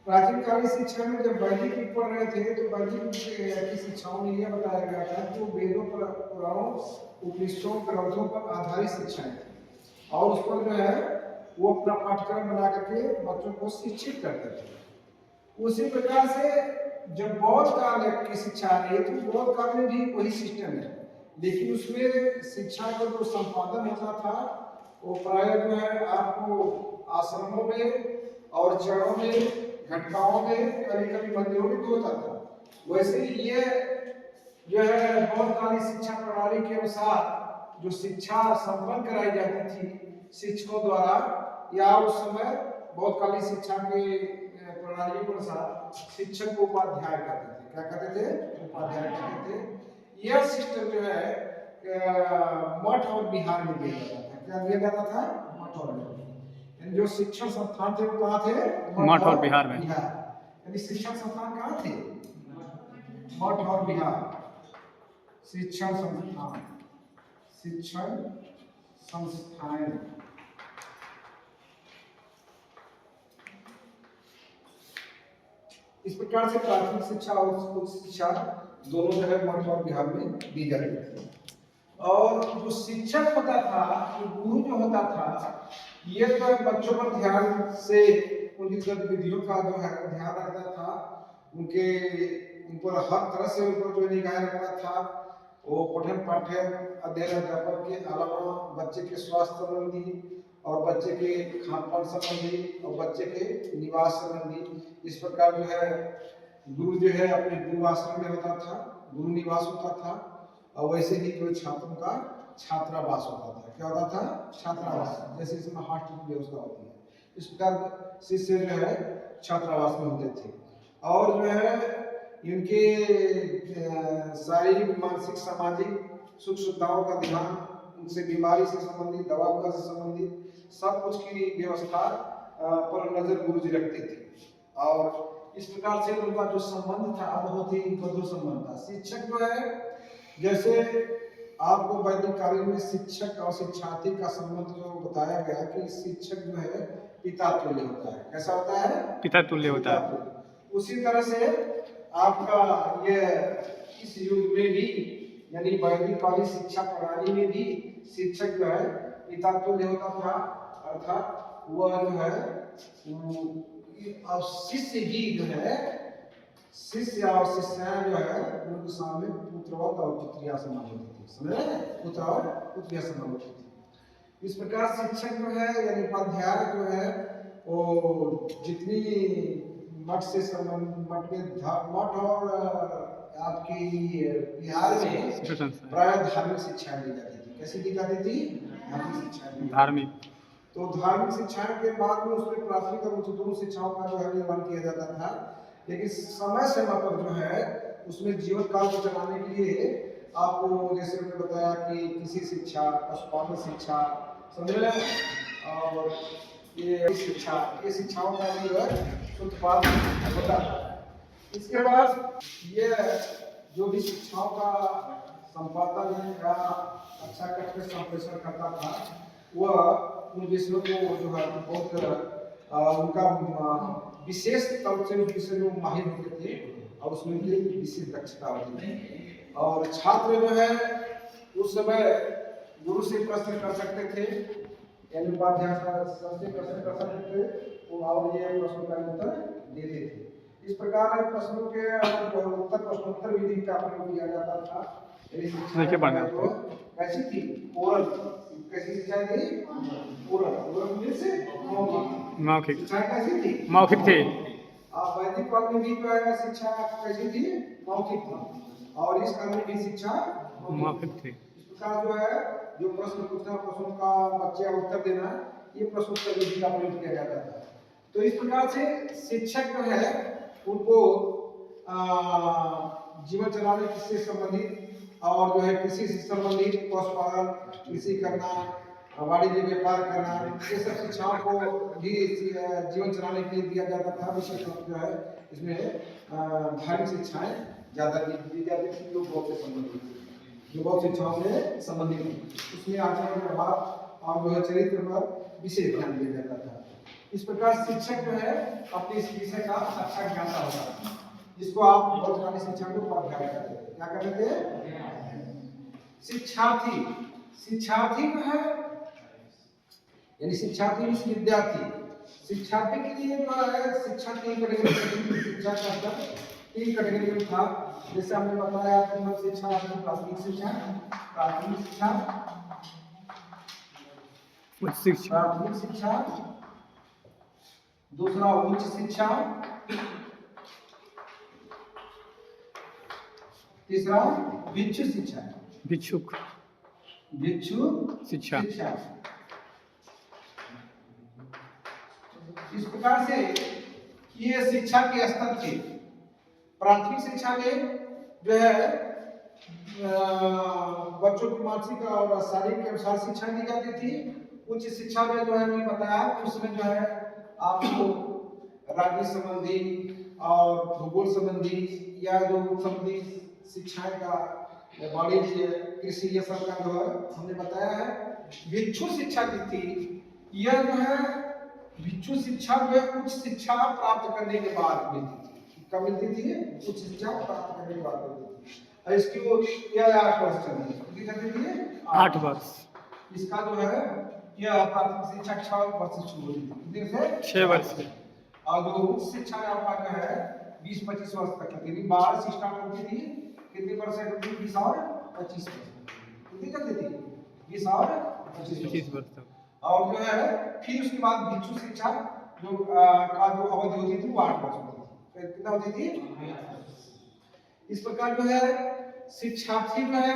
प्राचीन कालीन शिक्षा में जब वैदिक युग पढ़ रहे थे तो वैदिक की शिक्षाओं में यह बताया गया था कि वो वेदों पर, पुराणों, उपनिषदों, ग्रंथों पर आधारित शिक्षाएं थी और उस पर जो है वो अपना पाठ्यक्रम बना करके बच्चों को शिक्षित करते थे। उसी प्रकार से जब बौद्ध काल की शिक्षा आ रही है तो बौद्ध काल में भी वही सिस्टम है, लेकिन उसमें शिक्षा का जो संपादन होता था वो प्राय जो है आपको आश्रमों में और चरणों में, घटनाओं में, कभी कभी मंदिरों में भी होता था। वैसे ही ये जो है बौद्धकालीन शिक्षा प्रणाली के अनुसार जो शिक्षा संपन्न कराई जाती थी शिक्षकों द्वारा, या उस समय बौद्धकालीन शिक्षा के प्रणाली के अनुसार शिक्षक को उपाध्याय करते थे। क्या करते थे? उपाध्याय करते थे। यह सिस्टम जो है मठ और बिहार में दिया जाता था। क्या दिया जाता था? मठ और बिहार। जो शिक्षण संस्थान थे वो कहाँ थे? मठ और बिहार में। यानी शिक्षण संस्थान कहाँ थे? मठ और बिहार। शिक्षण संस्थान, शिक्षण संस्थान। इस प्रकार से प्राथमिक शिक्षा और उच्च शिक्षा दोनों जो है मठ और बिहार में दी जाती थी। और जो शिक्षक होता था, जो गुरु जो होता था, ये तो बच्चों पर ध्यान से उनकी गतिविधियों का जो है ध्यान रखता था, उन पर हर तरह से उन पर जो निगाह रखता था। वो पठन पाठन अध्ययन अध्यापन के अलावा बच्चे के स्वास्थ्य संबंधी और बच्चे के खान पान संबंधी और बच्चे के निवास संबंधी, इस प्रकार जो है गुरु जो है अपने गुरु आश्रम में होता था, गुरु निवास होता था। और वैसे ही जो छात्रों का छात्रावास होता था। क्या होता था? छात्रावास। जैसे इसमें हॉस्टल की व्यवस्था होती है, इस प्रकार शिष्य जो है छात्रावास में होते थे। और जो है इनके शारीरिक, मानसिक, सामाजिक सुख सुविधाओं का ध्यान, उनसे बीमारी से संबंधित, दवा से संबंधित सब कुछ की व्यवस्था पर नजर गुरु जी रखते थे। और इस प्रकार से उनका जो संबंध था बहुत ही मधुर संबंध था। शिक्षक जो है, जैसे आपको वैदिक कालीन में शिक्षक और शिक्षार्थी का संबंध जो बताया गया कि शिक्षक जो है पिता तुल्य होता है। कैसा होता है? पिता तुल्य होता है। उसी तरह से आपका ये इस युग में भी, यानी वैदिक कालीन शिक्षा प्रणाली में भी शिक्षक जो है पिता तुल्य होता था। अर्थात वह जो है और शिष्य भी जो है, शिष्य और शिष्याएं जो है उनके सामने पुत्रवत और पुत्रिया समान होती थी। समझ रहे हैं? पुत्र और पुत्रिया समान होती थी। इस प्रकार शिक्षक जो है यानी उपाध्याय जो है वो जितनी मठ से संबंध, मठ और आपकी बिहार में प्राय धार्मिक शिक्षा दी जाती थी। कैसी दी जाती थी? धार्मिक शिक्षा। धार्मिक। तो धार्मिक शिक्षा के बाद में उसमें प्राथमिक और उच्चतर शिक्षाओं का जो है निर्माण किया जाता था। लेकिन समय समय पर जो है उसमें जीवन काल को चलाने के लिए आपको जैसे मैंने बताया कि कृषि शिक्षा, पशुपालन शिक्षा, समझ रहे हैं, और ये शिक्षा, ये शिक्षाओं का जो है उत्पाद होता है। इसके बाद ये जो भी शिक्षाओं का संपादन या अच्छा करके संप्रेषण करता था, वह उन विषयों को जो है बहुत उनका विशेष तौर से उस विषय में माहिर होते थे और उसमें उनकी विशेष दक्षता होती थी। और छात्र जो है उस समय गुरु से प्रश्न कर सकते थे, यानी उपाध्याय से प्रश्न कर सकते थे और ये प्रश्नों का उत्तर देते थे। इस प्रकार प्रश्नों के उत्तर प्रश्नोत्तर विधि का प्रयोग किया जाता था। कैसी थी? ओरल। कैसी शिक्षा थी? ओरल। ओरल से मौखिक। शिक्षा कैसी थी? मौखिक थी। वैदिक काल में भी जो है शिक्षा कैसी थी? मौखिक थी। और इस काल में भी शिक्षा मौखिक थी। इस प्रकार जो है जो प्रश्न पूछना, प्रश्नों का बच्चे उत्तर देना, ये प्रश्नोत्तर विधि का प्रयोग किया जाता था। तो इस प्रकार से शिक्षक जो है उनको जीवन चलाने से संबंधित और जो है कृषि से संबंधित, पशुपालन, कृषि करना, वाणिज्य व्यापार करना, ये सब शिक्षाओं को भी जीवन चलाने के लिए दिया जाता था। विशेष रूप जो है इसमें धार्मिक शिक्षाएं ज्यादा दी जाती थी, जो बहुत से संबंधित, जो बहुत शिक्षाओं से संबंधित, उसमें आचरण व्यवहार और जो है चरित्र पर विशेष ध्यान दिया जाता था। इस प्रकार शिक्षक जो है अपने इस विषय का अच्छा ज्ञाता होता है, जिसको आप बहुत सारे शिक्षक को उपाध्याय कहते हैं। क्या कहते हैं? शिक्षार्थी। शिक्षार्थी जो है यानी शिक्षार्थी इस विद्यार्थी। शिक्षार्थी के लिए जो है शिक्षा तीन कैटेगरी, शिक्षा का स्तर तीन कैटेगरी में था। जैसे हमने बताया प्रथम शिक्षा, प्राथमिक शिक्षा, प्राथमिक शिक्षा, उच्च शिक्षा, प्राथमिक शिक्षा, दूसरा उच्च शिक्षा, तीसरा भिक्षु शिक्षा। भिक्षुक भिक्षु शिक्षा। इस प्रकार से ये शिक्षा के स्तर थे। प्राथमिक शिक्षा में जो है बच्चों की मानसिक और शारीरिक के अनुसार शिक्षा दी जाती थी। उच्च शिक्षा में जो है मैंने बताया उसमें जो है आपको राजनीति संबंधी और भूगोल संबंधी या जो संबंधी शिक्षाएं का वाणिज्य, कृषि, ये सब का जो है हमने बताया है। भिक्षु शिक्षा की थी, यह जो है भिक्षु शिक्षा जो है उच्च शिक्षा प्राप्त करने के बाद मिलती थी। कब मिलती थी? उच्च शिक्षा प्राप्त करने के बाद मिलती थी। और इसकी वो यह 8 वर्ष चलती है। कितनी चलती थी? 8 वर्ष। इसका जो है यह प्राथमिक शिक्षा 6 वर्ष से शुरू होती थी। कितने से? 6 वर्ष से। और जो उच्च शिक्षा आपका जो है 20-25 वर्ष तक चलती थी। 12 से स्टार्ट होती थी, कितने परसेंट होती थी? 20 और 25 वर्ष। कितनी चलती थी? 20 और 25 वर्ष तक। और जो है फिर उसके बाद भिक्षु शिक्षा जो का जो अवधि होती थी वो 8 वर्ष होती थी। कितना होती थी? इस प्रकार जो है शिक्षार्थी जो है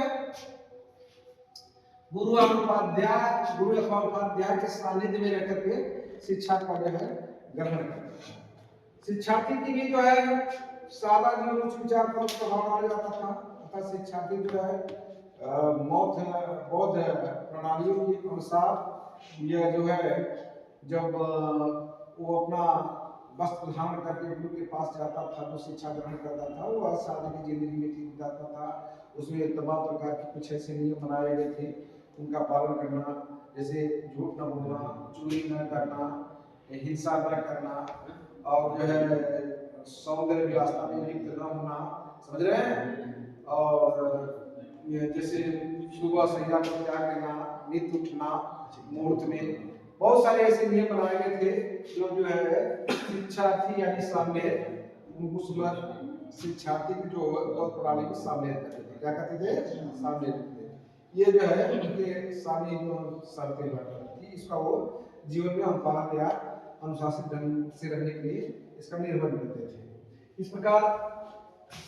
गुरु अथवा उपाध्याय के सानिध्य में रहकर के शिक्षा का जो है ग्रहण करता है। शिक्षार्थी के लिए जो है सादा जीवन उच्च विचार पर प्रभाव डाला जाता था तथा शिक्षार्थी जो है बौद्ध प्रणालियों के अनुसार यह जो है जब वो अपना वस्त्र धारण करके गुरु के पास जाता था तो शिक्षा ग्रहण करता था, वो सादगी की जिंदगी में जाता था। उसमें तमाम प्रकार के कुछ ऐसे नियम बनाए गए थे, उनका पालन करना, जैसे झूठ न बोलना, चोरी न करना, हिंसा न करना और जो है सौंदर्य विलासता में लिप्त न होना, समझ रहे हैं? और जैसे सुबह सैया को त्याग देना, नित्य उठना मुहूर्त में, बहुत सारे ऐसे नियम बनाए गए थे जो है शिक्षार्थी यानी सामने उनको सुबह शिक्षार्थी की जो प्रणाली को सामने रखते थे। क्या कहते थे? सामने रखते थे। ये जो है उनके सामने जो शर्तें बैठती थी, इसका वो जीवन में अनुपालन या अनुशासित ढंग से रहने के लिए इसका निर्भर करते थे। इस प्रकार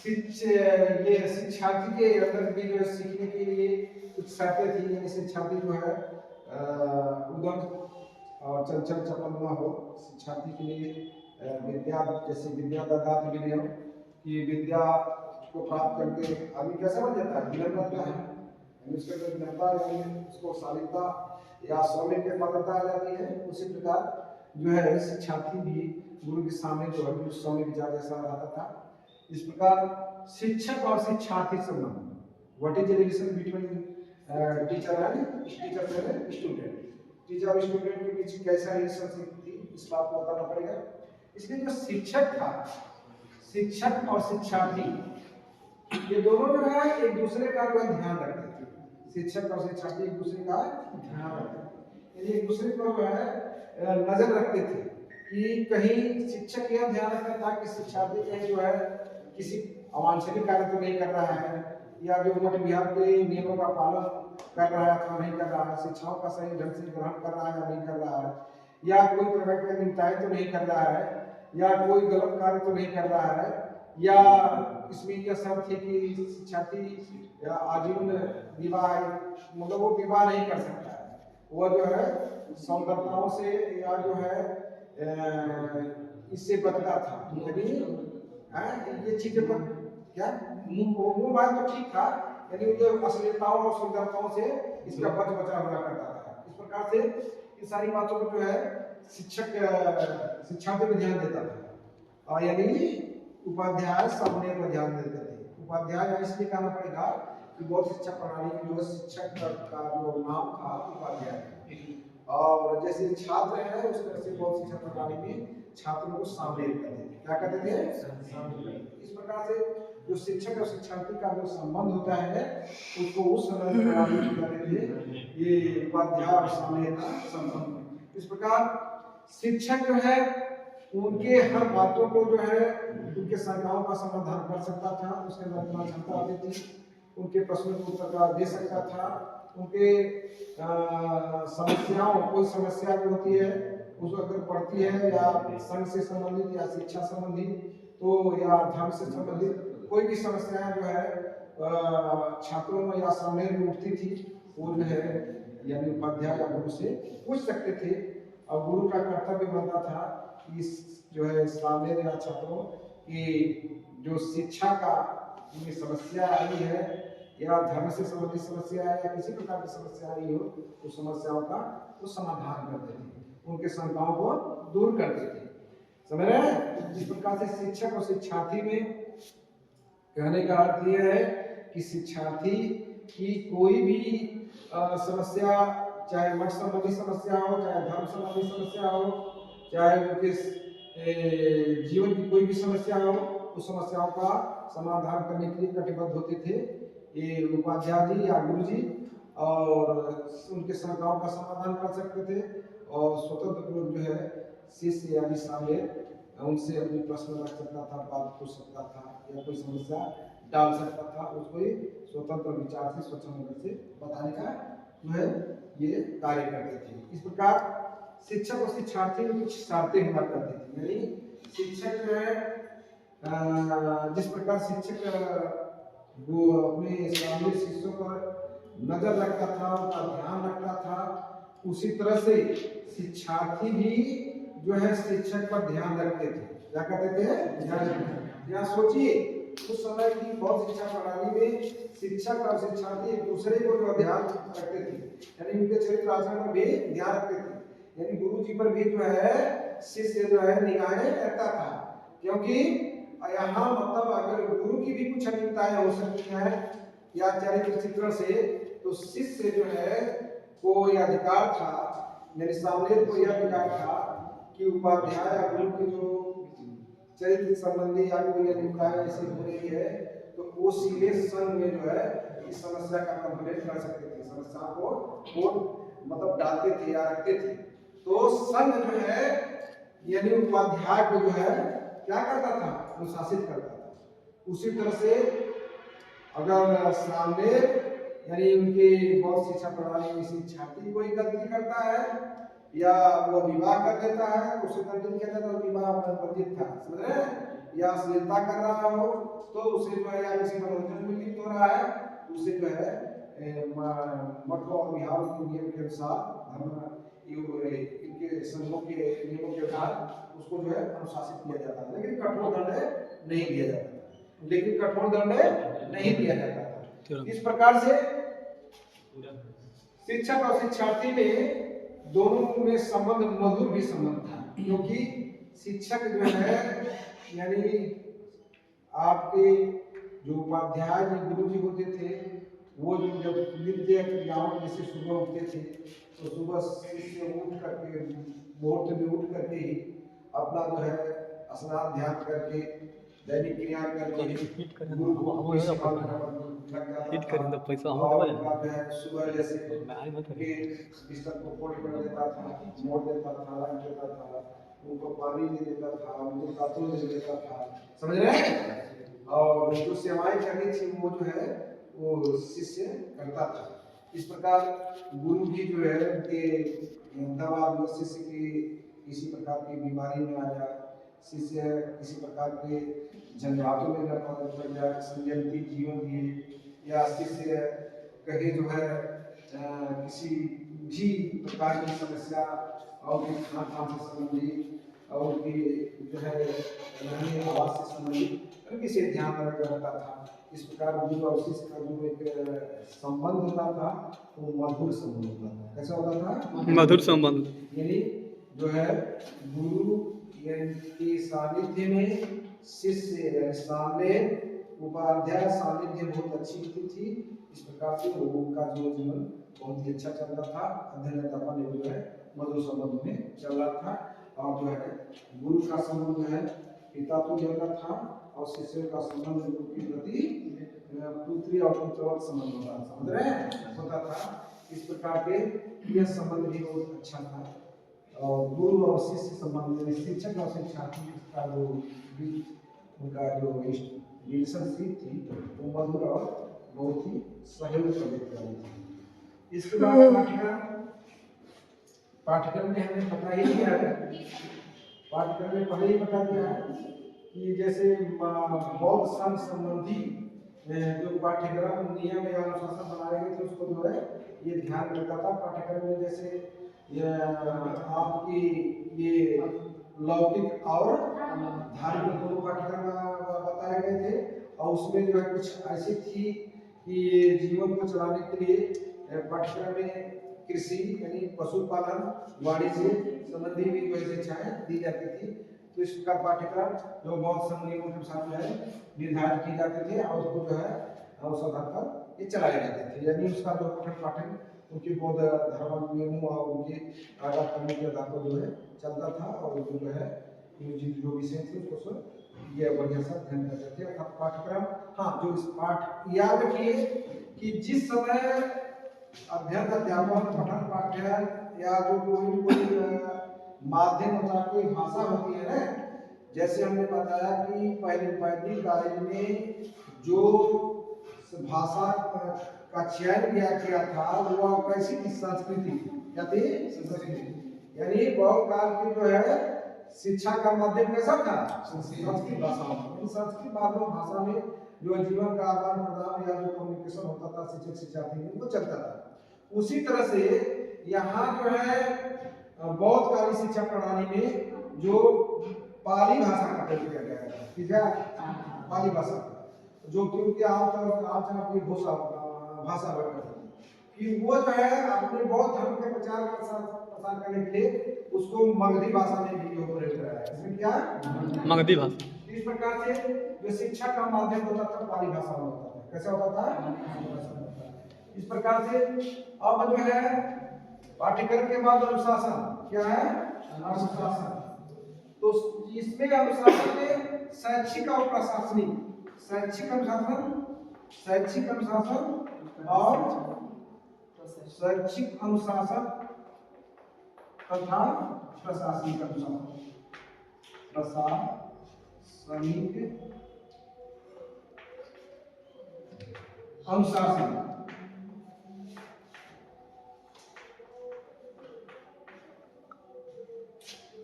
ये शिक्षार्थी के अंदर भी जो है सीखने के लिए कुछ शर्तें थी, यानी शिक्षार्थी जो है उदम और चंचल चपल न हो। शिक्षार्थी के लिए विद्या जैसे विद्यादाता विनय कि विद्या को प्राप्त करके आदमी कैसा बन जाता है? विनय बनता है। उसके अंदर विनयता यानी उसको शालीनता या सौम्य के पात्रता आ जाती है। उसी प्रकार जो है शिक्षार्थी भी गुरु के सामने जो है सौम्य विचार जैसा रहता था। इस प्रकार शिक्षक और शिक्षार्थी संबंध, what is the relation between teacher and student, teacher और स्टूडेंट के बीच कैसा रिलेशनशिप थी, इस बात को बताना पड़ेगा। इसलिए जो शिक्षक था, शिक्षक और शिक्षार्थी ये दोनों जो है एक दूसरे का जो ध्यान रखते थे। शिक्षक और शिक्षार्थी एक दूसरे का ध्यान रखते थे, एक दूसरे को जो है नजर रखते थे कि कहीं शिक्षक यह ध्यान रखता था कि शिक्षार्थी कहीं जो है किसी अवांछनीय कार्य तो नहीं कर रहा है, या जो मठ विहार के नियमों का पालन कर रहा है अथवा नहीं कर रहा है, शिक्षाओं का सही ढंग से ग्रहण कर रहा है या नहीं कर रहा है, या कोई प्रकार की निंदाएं तो नहीं कर रहा है, या कोई गलत कार्य तो नहीं कर रहा है, या इसमें यह शर्त है कि शिक्षार्थी आजीवन विवाह मतलब वो विवाह नहीं कर सकता है, वो जो है सौंदर्यताओं से या जो है इससे बचता था। ये चीजें पर क्या मुंह बात तो ठीक था, यानी जो अश्लीलताओं और सुंदरताओं से इसका बचा हुआ करता था। इस प्रकार से इन सारी बातों को जो है शिक्षक शिक्षार्थी पर ध्यान देता था, और यानी उपाध्याय सामने पर ध्यान देते थे। उपाध्याय इसलिए कहना पड़ेगा कि बहुत शिक्षा प्रणाली की जो शिक्षक का जो नाम था उपाध्याय, और जैसे छात्र है उस तरह से बहुत शिक्षा प्रणाली में छात्रों को शामिल करते थे। क्या करते थे? शामिल करते थे। इस प्रकार से जो शिक्षक और शिक्षार्थी का जो संबंध होता है उसको उस समय प्रणाली में कहते थे ये उपाध्याय और शामिल का संबंध। इस प्रकार शिक्षक जो है उनके हर बातों को जो है उनके शंकाओं का समाधान कर सकता था, उसके अंदर इतना क्षमता आती थी, उनके प्रश्नों को उत्तर दे सकता था, उनके समस्याओं कोई समस्या जो होती है उसको अगर पढ़ती है या संघ से संबंधित या शिक्षा संबंधित तो या धर्म से संबंधित कोई भी समस्याएं जो है छात्रों में या सामने में उठती थी वो जो है यानी उपाध्याय या गुरु से पूछ सकते थे। और गुरु का कर्तव्य बनता था कि जो है सामने या छात्रों की जो शिक्षा का उनकी समस्या आई है या धर्म से संबंधित समस्या है या किसी प्रकार की समस्या आई हो उस समस्याओं का वो समाधान करते थे, उनके शंकाओं को दूर करते थे। समझ रहे हैं? जिस प्रकार से शिक्षक और शिक्षार्थी में कहने का अर्थ यह है कि शिक्षार्थी की कोई भी समस्या, चाहे मठ संबंधी समस्या हो, चाहे धर्म संबंधी समस्या हो, चाहे उनके जीवन की कोई भी समस्या हो, उस समस्याओं का समाधान करने के लिए कटिबद्ध होते थे ये उपाध्याय जी या गुरु जी, और उनके शंकाओं का समाधान कर सकते थे और स्वतंत्र रूप जो है शिष्य यानी शामिल उनसे अपने प्रश्न रख सकता था, बात पूछ सकता था या कोई समस्या डाल सकता था, उसको स्वतंत्र विचार से स्वच्छंद से बताने का जो है ये कार्य करते थे। इस प्रकार शिक्षक और शिक्षार्थी में कुछ शर्तें हुआ करती थी, यानी शिक्षक जो है जिस प्रकार शिक्षक वो अपने सामने शिष्यों पर नजर रखता था, उनका ध्यान रखता था, उसी तरह से शिक्षार्थी भी जो है शिक्षक पर ध्यान रखते थे। क्या करते थे? ध्यान। या सोचिए उस समय की बहुत शिक्षा प्रणाली में शिक्षक और शिक्षार्थी एक दूसरे को जो ध्यान रखते थे, यानी उनके चरित्र आचरण पर भी ध्यान रखते थे, यानी गुरु जी पर भी जो है शिष्य जो है निगाहें रखता था, क्योंकि यहाँ मतलब अगर गुरु की भी कुछ अनियमितताएं हो सकती है या चरित्र चित्रण से, तो शिष्य जो है को यह अधिकार था, मेरे सामने को यह अधिकार था कि उपाध्याय या गुरु की जो चरित्र संबंधी या कोई अनियमितताएं ऐसी हो रही है तो वो सीधे संघ में जो है इस समस्या का कंप्लेंट कर सकते थे, समस्या को मतलब डालते थे या रखते थे। तो संघ जो है यानी उपाध्याय को जो है क्या करता था? अनुशासित करता था। उसी तरह से अगर सामने यानी उनके बहुत शिक्षा प्रणाली में शिक्षार्थी कोई गलती करता है या वो विवाह कर देता है तो उसे दंडित किया जाता है, विवाह वर्जित था, समझ रहे हैं? या अश्लीलता कर रहा हो तो उसे जो है या किसी मनोरंजन में लिप्त हो रहा है उसे जो है मठ और विहार के नियम के अनुसार इनके संघों के नियमों के अनुसार उसको जो है अनुशासित किया जाता है, लेकिन कठोर दंड नहीं दिया जाता था। इस प्रकार से शिक्षक और शिक्षार्थी में दोनों में संबंध मधुर भी संबंध था, क्योंकि शिक्षक जो है यानी आपके जो उपाध्याय जी गुरु जी होते थे वो जो जब नित्य क्रियाओं जैसे सुबह उठते थे तो सुबह से उठ करके मुहूर्त में उठ करके ही अपना जो है स्नान ध्यान करके दैनिक क्रिया करके गुरु की सेवा में पैसा सुबह जैसे बिस्तर को फोल्ड कर देता था, मोड़ देता था, रख देता था, उनको पानी दे देता था, उनको कातुल दे देता था, समझ रहे हैं? और जो सेवाएं करनी थी वो जो है वो शिष्य करता था। इस प्रकार गुरु भी जो है उनके दवा शिष्य की किसी प्रकार की बीमारी में आ जाए, शिष्य किसी प्रकार के झंझाटों में न पड़ जाए, संयंती जीवन जिए, या शिष्य कहीं जो है किसी भी प्रकार की समस्या और खान पान से संबंधित और उनकी जो है रहने आवास से संबंधित उनकी से ध्यान रखता था। इस प्रकार गुरु और शिष्य का जो एक संबंध होता था वो मधुर संबंध होता था। कैसा होता था? मधुर संबंध। यानी जो है गुरु के सानिध्य में शिष्य सामने उपाध्याय सानिध्य बहुत अच्छी होती थी। इस प्रकार से उनका जो जीवन बहुत ही अच्छा चलता था। अध्ययन जो है मधुर संबंध में चल रहा था। और जो है गुरु का संबंध जो है पिता तो जल का था और शिष्य का संबंध गुरु के प्रति पुत्री और पुत्रवत संबंध होता था, समझ रहे हैं, होता था। इस प्रकार के यह संबंध भी बहुत अच्छा था। और गुरु और शिष्य संबंध में शिक्षक और शिक्षार्थी का जो उनका जो रिलेशनशिप थी वो मधुर और बहुत ही सहयोग वाली थी। इसके बाद पाठ्यक्रम में हमने बता ही दिया है, पाठ्यक्रम में पहले ही बता दिया है कि जैसे बौद्ध संघ संबंधी जो पाठ्यक्रम नियम या अनुशासन बनाए गए थे उसको जो है ये ध्यान रखता था पाठ्यक्रम में। जैसे आपकी ये लौकिक और धार्मिक दोनों पाठ्यक्रम बताए गए थे। और उसमें जो है कुछ ऐसी थी कि जीवन को चलाने के लिए पाठ्यक्रम में कृषि यानी पशुपालन वाणिज्य संबंधी भी जो शिक्षाएं दी जाती थी। तो इसका पाठ्यक्रम जो बहुत नियमों के अनुसार जो है निर्धारित किए जाते थे और उसको जो है उस आधार पर ये चलाए जाते थे। यानी उसका जो पठन पाठन उनके बौद्ध धर्म नियमों और उनके आधार करने के आधार पर जो है चलता था। और जो है जो विषय थे उसको ये बढ़िया सा ध्यान रखते थे। अर्थात पाठ्यक्रम, हाँ, जो इस पाठ याद रखिए कि जिस समय अध्ययन अध्यापन पठन पाठ्यक्रम या जो कोई माध्यम होता है, कोई भाषा होती है ना, जैसे हमने बताया कि पहली कॉलेज में जो भाषा का चयन किया गया था वो कैसी थी, संस्कृति क्या थी, संस्कृति। यानी बौद्ध काल की जो है शिक्षा का माध्यम कैसा था, संस्कृत भाषा। संस्कृत भाषा में जो जीवन का आदान प्रदान या जो कम्युनिकेशन होता था शिक्षक शिक्षार्थी में वो चलता था। उसी तरह से यहाँ जो है बौद्ध कालीन शिक्षा प्रणाली में जो पाली भाषा का प्रयोग किया गया है, ठीक है, पाली भाषा जो कि उनके आपकी भाषा कि वो जो है अपने बौद्ध धर्म के प्रचार प्रसार करने के लिए उसको मगधी भाषा में भी प्रयोग कराया है। इसमें क्या, मगधी भाषा। इस प्रकार से जो शिक्षा का माध्यम होता था पाली भाषा में होता था। कैसा होता था, इस प्रकार से। अब जो है पाठ्यक्रम के बाद अनुशासन क्या है, अनुशासन। तो इसमें अनुशासन में शैक्षिक और प्रशासनिक, शैक्षिक अनुशासन, शैक्षिक अनुशासन और शैक्षिक अनुशासन तथा प्रशासनिक अनुशासन, प्रशासनिक अनुशासन।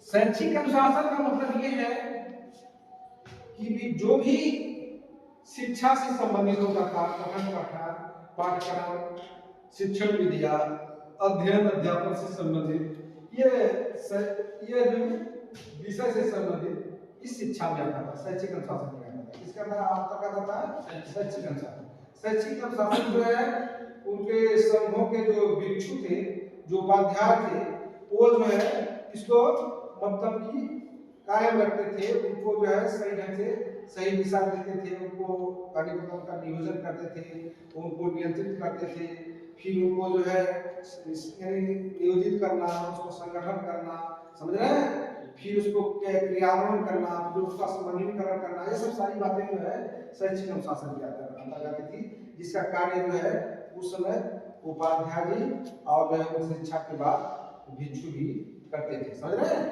शैक्षिक अनुशासन का मतलब ये है कि जो भी शिक्षा से संबंधित होता था, पठन पाठन पाठ्यक्रम, शिक्षण विधिया, अध्ययन अध्यापन से संबंधित ये जो विषय से संबंधित इस शिक्षा में आता था, शैक्षिक अनुशासन में आता था। इसका अंतर्गत आता है शैक्षिक अनुशासन। शैक्षिक अनुशासन जो है उनके समूहों के जो भिक्षु थे, जो उपाध्याय थे, वो जो है इसको मतलब कि कायम रखते थे। उनको जो है सही ढंग से सही दिशा देते थे, उनको कार्यक्रम का नियोजन करते थे, उनको नियंत्रित करते थे। फिर उनको जो है नियोजित करना, उसको संगठन करना, समझ रहे हैं, फिर उसको क्रियान्वयन करना, फिर उसका समन्वयकरण करना, ये सब सारी बातें जो है शैक्षिक अनुशासन के अंतर्गत थी। जिसका कार्य जो है उस समय उपाध्याय जी और शिक्षा के बाद भिक्षु भी करते थे, समझ रहे हैं।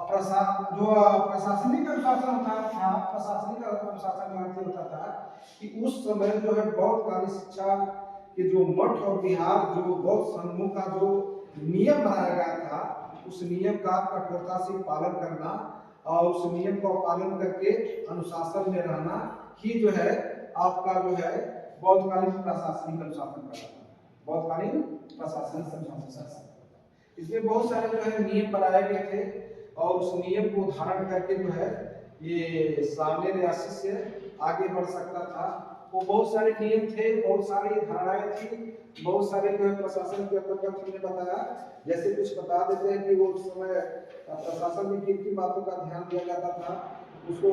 प्रशासनिक अनुशासन होता था, प्रशासनिक अनुशासन का अर्थ होता था कि उस समय जो है बौद्ध कालीन शिक्षा के जो मठ और विहार जो बौद्ध संघों का जो नियम बनाया गया था, उस नियम का कठोरता से पालन करना और उस नियम का पालन करके अनुशासन में रहना ही जो है आपका जो है बौद्ध कालीन प्रशासनिक अनुशासन का, बौद्ध कालीन प्रशासनिक अनुशासन। इसमें बहुत सारे जो है नियम बनाए गए थे और उस नियम को धारण करके जो है ये सामने रियासत से आगे बढ़ सकता था। वो बहुत सारे नियम थे, बहुत सारी धारणाएं थी, बहुत सारे जो है प्रशासन के अंतर्गत हमने बताया। जैसे कुछ बता देते हैं कि वो उस समय प्रशासन में किन किन बातों का ध्यान दिया जाता था, उसको